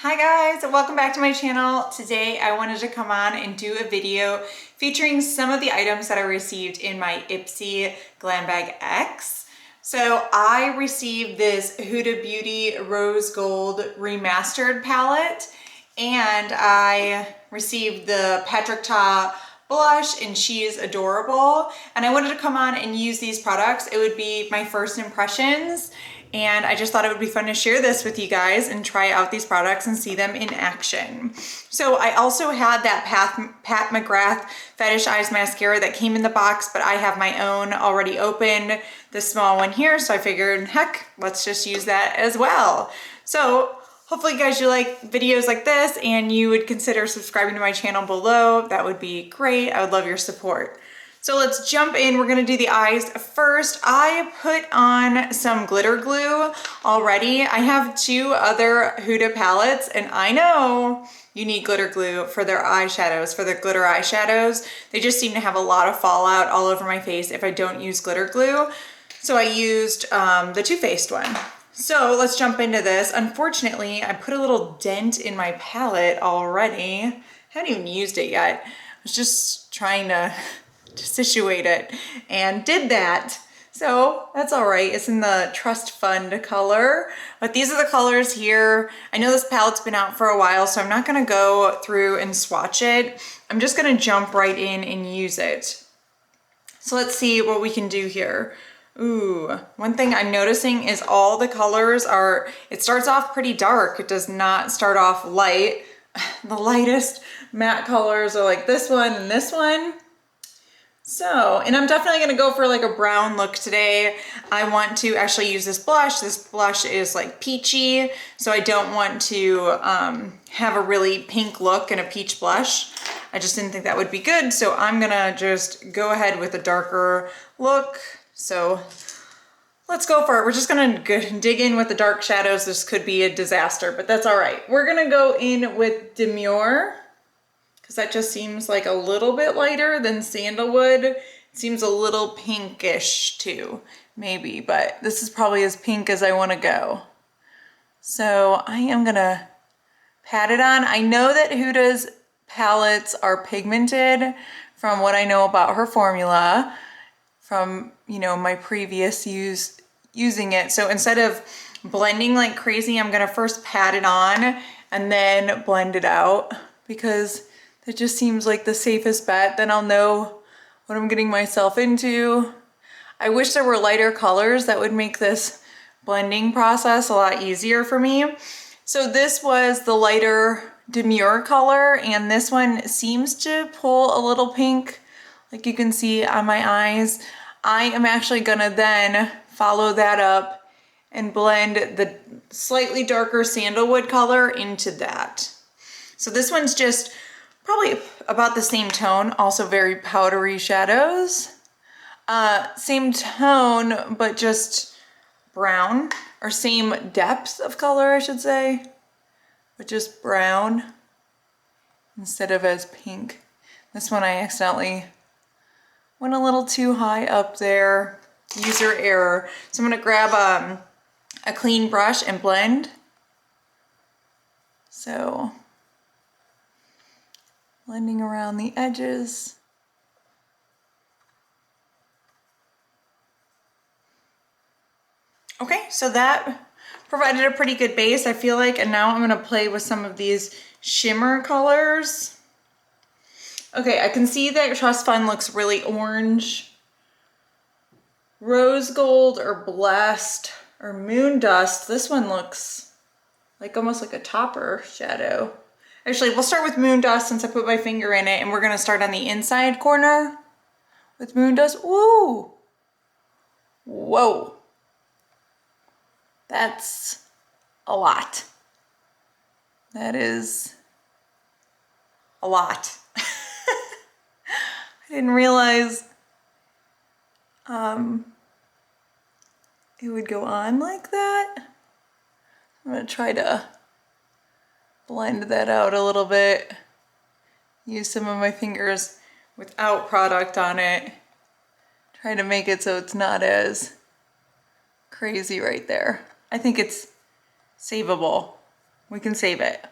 Hi guys, welcome back to my channel. Today I wanted to come on and do a video featuring some of the items that I received in my Ipsy Glam Bag X. So I received this Huda Beauty Rose Gold Remastered palette, and I received the Patrick Ta blush, and she is adorable. And I wanted to come on and use these products. It would be my first impressions, and I just thought it would be fun to share this with you guys and try out these products and see them in action. So I also had that Pat McGrath Fetish Eyes mascara that came in the box, but I have my own already opened, the small one here. So I figured, heck, let's just use that as well. So hopefully guys, you like videos like this and you would consider subscribing to my channel below. That would be great. I would love your support. So let's jump in. We're gonna do the eyes first. I put on some glitter glue already. I have two other Huda palettes, and I know you need glitter glue for their eyeshadows, for their glitter eyeshadows. They just seem to have a lot of fallout all over my face if I don't use glitter glue. So I used the Too Faced one. So let's jump into this. Unfortunately, I put a little dent in my palette already. I haven't even used it yet. I was just trying to situate it and did that. So that's all right. It's in the Trust Fund color, but these are the colors here. I know this palette's been out for a while, so I'm not gonna go through and swatch it. I'm just gonna jump right in and use it. So let's see what we can do here. Ooh, one thing I'm noticing is all the colors are, it starts off pretty dark. It does not start off light. The lightest matte colors are like this one and this one. So, and I'm definitely gonna go for like a brown look today. I want to actually use this blush. This blush is like peachy, so I don't want to have a really pink look in a peach blush. I just didn't think that would be good, so I'm gonna just go ahead with a darker look. So let's go for it. We're just gonna dig in with the dark shadows. This could be a disaster, but that's all right. We're gonna go in with Demure, because that just seems like a little bit lighter than Sandalwood. It seems a little pinkish too, maybe, but this is probably as pink as I wanna go. So I am gonna pat it on. I know that Huda's palettes are pigmented from what I know about her formula from, you know, my previous using it. So instead of blending like crazy, I'm gonna first pat it on and then blend it out, because it just seems like the safest bet. Then I'll know what I'm getting myself into. I wish there were lighter colors that would make this blending process a lot easier for me. So this was the lighter Demure color, and this one seems to pull a little pink, like you can see on my eyes. I am actually gonna then follow that up and blend the slightly darker Sandalwood color into that. So this one's just probably about the same tone, also very powdery shadows. Same tone, but just brown, or same depth of color, I should say, but just brown instead of as pink. This one I accidentally went a little too high up there. User error. So I'm gonna grab a clean brush and blend. So blending around the edges. Okay, so that provided a pretty good base, I feel like, and now I'm gonna play with some of these shimmer colors. Okay, I can see that Trust Fund looks really orange. Rose Gold or Blessed or Moon Dust. This one looks like almost like a topper shadow. Actually, we'll start with Moon Dust since I put my finger in it, and we're gonna start on the inside corner with Moon Dust. Woo! Whoa. That's a lot. That is a lot. I didn't realize it would go on like that. I'm gonna try to blend that out a little bit. Use some of my fingers without product on it. Try to make it so it's not as crazy right there. I think it's savable. We can save it.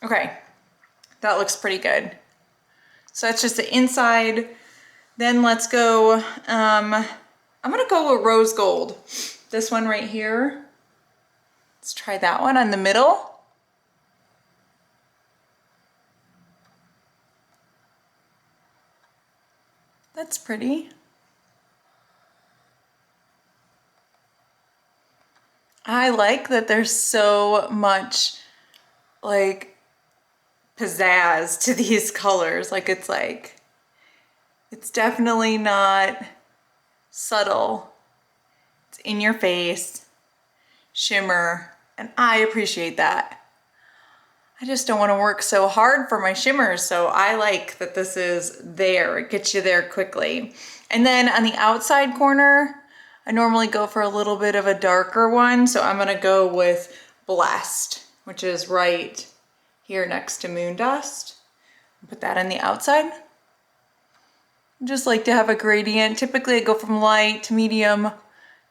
Okay, that looks pretty good. So that's just the inside. Then let's go, I'm gonna go with rose gold. This one right here. Let's try that one on the middle. That's pretty. I like that there's so much like pizzazz to these colors. Like it's definitely not subtle. It's in your face, shimmer, and I appreciate that. I just don't want to work so hard for my shimmers, so I like that this is there. It gets you there quickly. And then on the outside corner, I normally go for a little bit of a darker one, so I'm gonna go with Blessed, which is right here next to Moon Dust. Put that on the outside. I just like to have a gradient. Typically I go from light to medium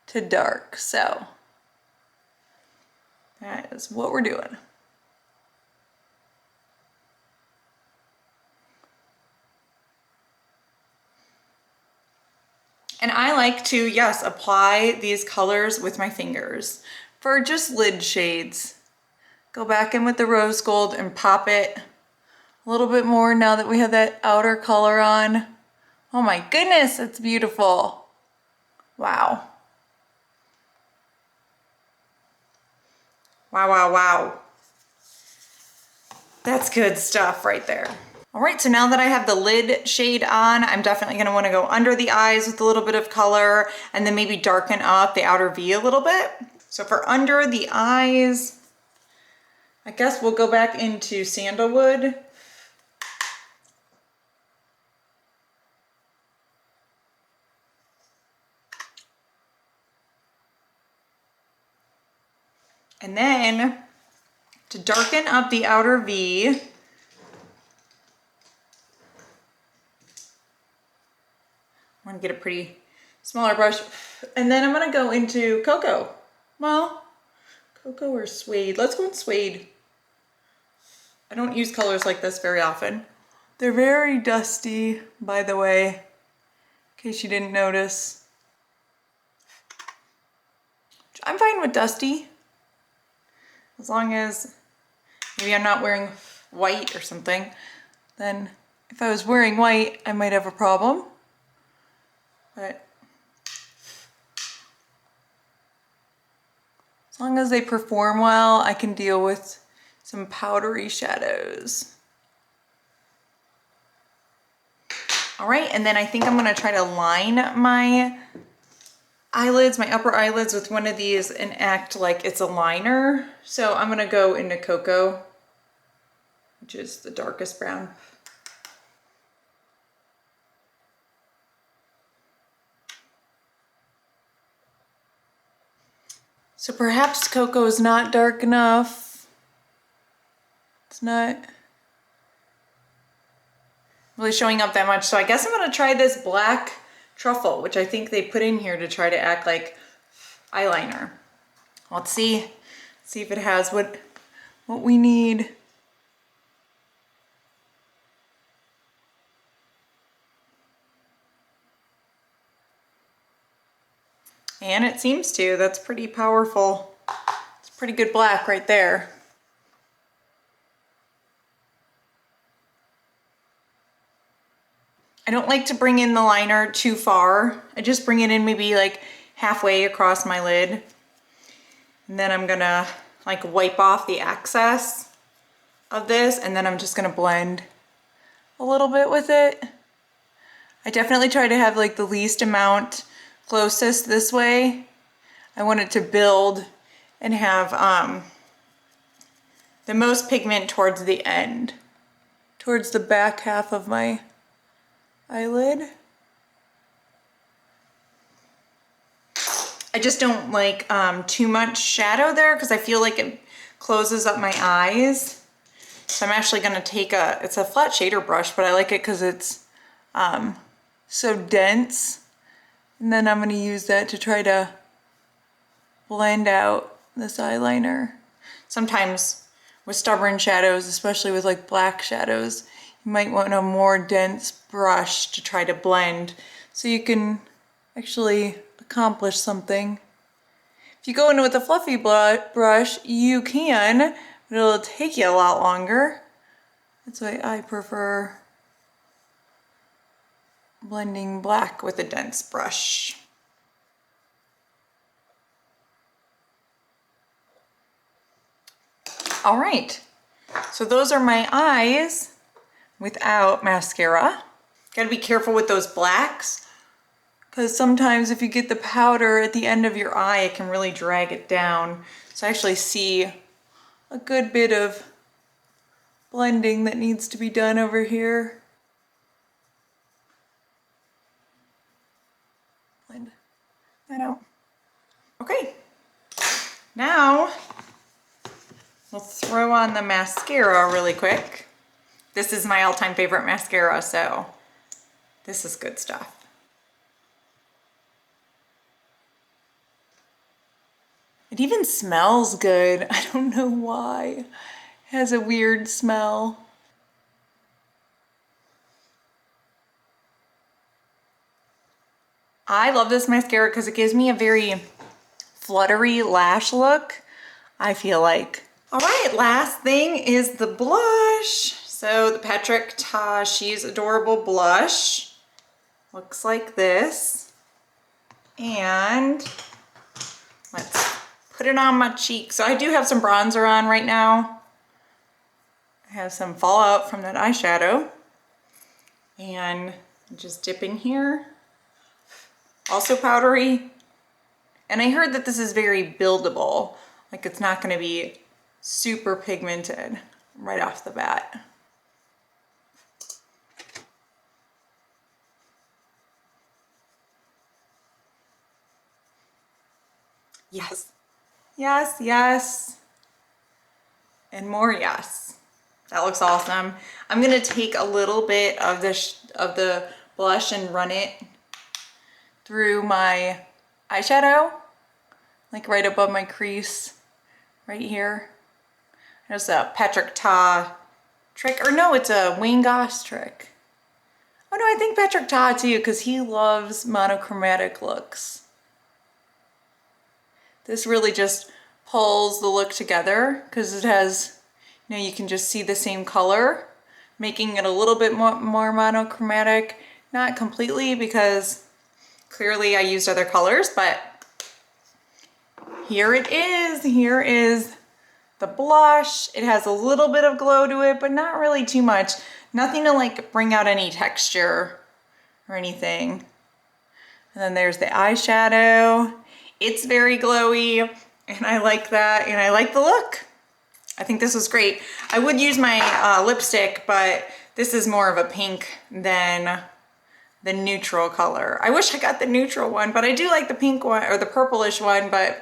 to dark, so that is what we're doing. And I like to, yes, apply these colors with my fingers for just lid shades. Go back in with the rose gold and pop it a little bit more now that we have that outer color on. Oh my goodness, that's beautiful. Wow. Wow, wow, wow. That's good stuff right there. All right, so now that I have the lid shade on, I'm definitely gonna wanna go under the eyes with a little bit of color and then maybe darken up the outer V a little bit. So for under the eyes, I guess we'll go back into Sandalwood. And then to darken up the outer V, I want to get a pretty smaller brush. And then I'm going to go into Cocoa. Well, Cocoa or Suede. Let's go with Suede. I don't use colors like this very often. They're very dusty, by the way, in case you didn't notice. I'm fine with dusty. As long as maybe I'm not wearing white or something. Then if I was wearing white, I might have a problem. But as long as they perform well, I can deal with some powdery shadows. All right, and then I think I'm gonna try to line my eyelids, my upper eyelids with one of these and act like it's a liner. So I'm gonna go into Cocoa, which is the darkest brown. So perhaps Cocoa is not dark enough. It's not really showing up that much. So I guess I'm gonna try this black truffle, which I think they put in here to try to act like eyeliner. Let's see if it has what we need. And it seems to. That's pretty powerful. It's pretty good black right there. I don't like to bring in the liner too far. I just bring it in maybe like halfway across my lid. And then I'm gonna like wipe off the excess of this, and then I'm just gonna blend a little bit with it. I definitely try to have like the least amount closest this way. I want it to build and have the most pigment towards the end, towards the back half of my eyelid. I just don't like too much shadow there because I feel like it closes up my eyes. So I'm actually gonna take it's a flat shader brush, but I like it because it's so dense. And then I'm gonna use that to try to blend out this eyeliner. Sometimes with stubborn shadows, especially with like black shadows, you might want a more dense brush to try to blend so you can actually accomplish something. If you go in with a fluffy brush, you can, but it'll take you a lot longer. That's why I prefer blending black with a dense brush. All right, so those are my eyes without mascara. Gotta be careful with those blacks, because sometimes if you get the powder at the end of your eye, it can really drag it down. So I actually see a good bit of blending that needs to be done over here. Blend that out. Okay, now we'll throw on the mascara really quick. This is my all-time favorite mascara, so this is good stuff. It even smells good. I don't know why. It has a weird smell. I love this mascara because it gives me a very fluttery lash look, I feel like. All right, last thing is the blush. So the Patrick Ta She's Adorable blush looks like this. And let's put it on my cheek. So I do have some bronzer on right now. I have some fallout from that eyeshadow. And just dip in here. Also powdery. And I heard that this is very buildable. Like it's not gonna be super pigmented right off the bat. Yes, yes, yes, and more yes. That looks awesome. I'm gonna take a little bit of the blush and run it through my eyeshadow, like right above my crease, right here. There's a Patrick Ta trick, or no, it's a Wayne Goss trick. Oh no, I think Patrick Ta too, because he loves monochromatic looks. This really just pulls the look together because it has, you know, you can just see the same color, making it a little bit more monochromatic. Not completely, because clearly I used other colors, but here it is. Here is the blush. It has a little bit of glow to it, but not really too much. Nothing to like bring out any texture or anything. And then there's the eyeshadow. It's very glowy, and I like that, and I like the look. I think this was great. I would use my lipstick, but this is more of a pink than the neutral color. I wish I got the neutral one, but I do like the pink one, or the purplish one, but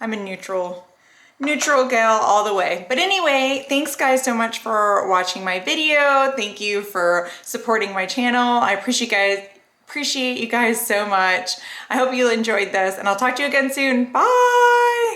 I'm a neutral gal all the way. But anyway, thanks guys so much for watching my video. Thank you for supporting my channel. I appreciate you guys so much. I hope you enjoyed this, and I'll talk to you again soon. Bye!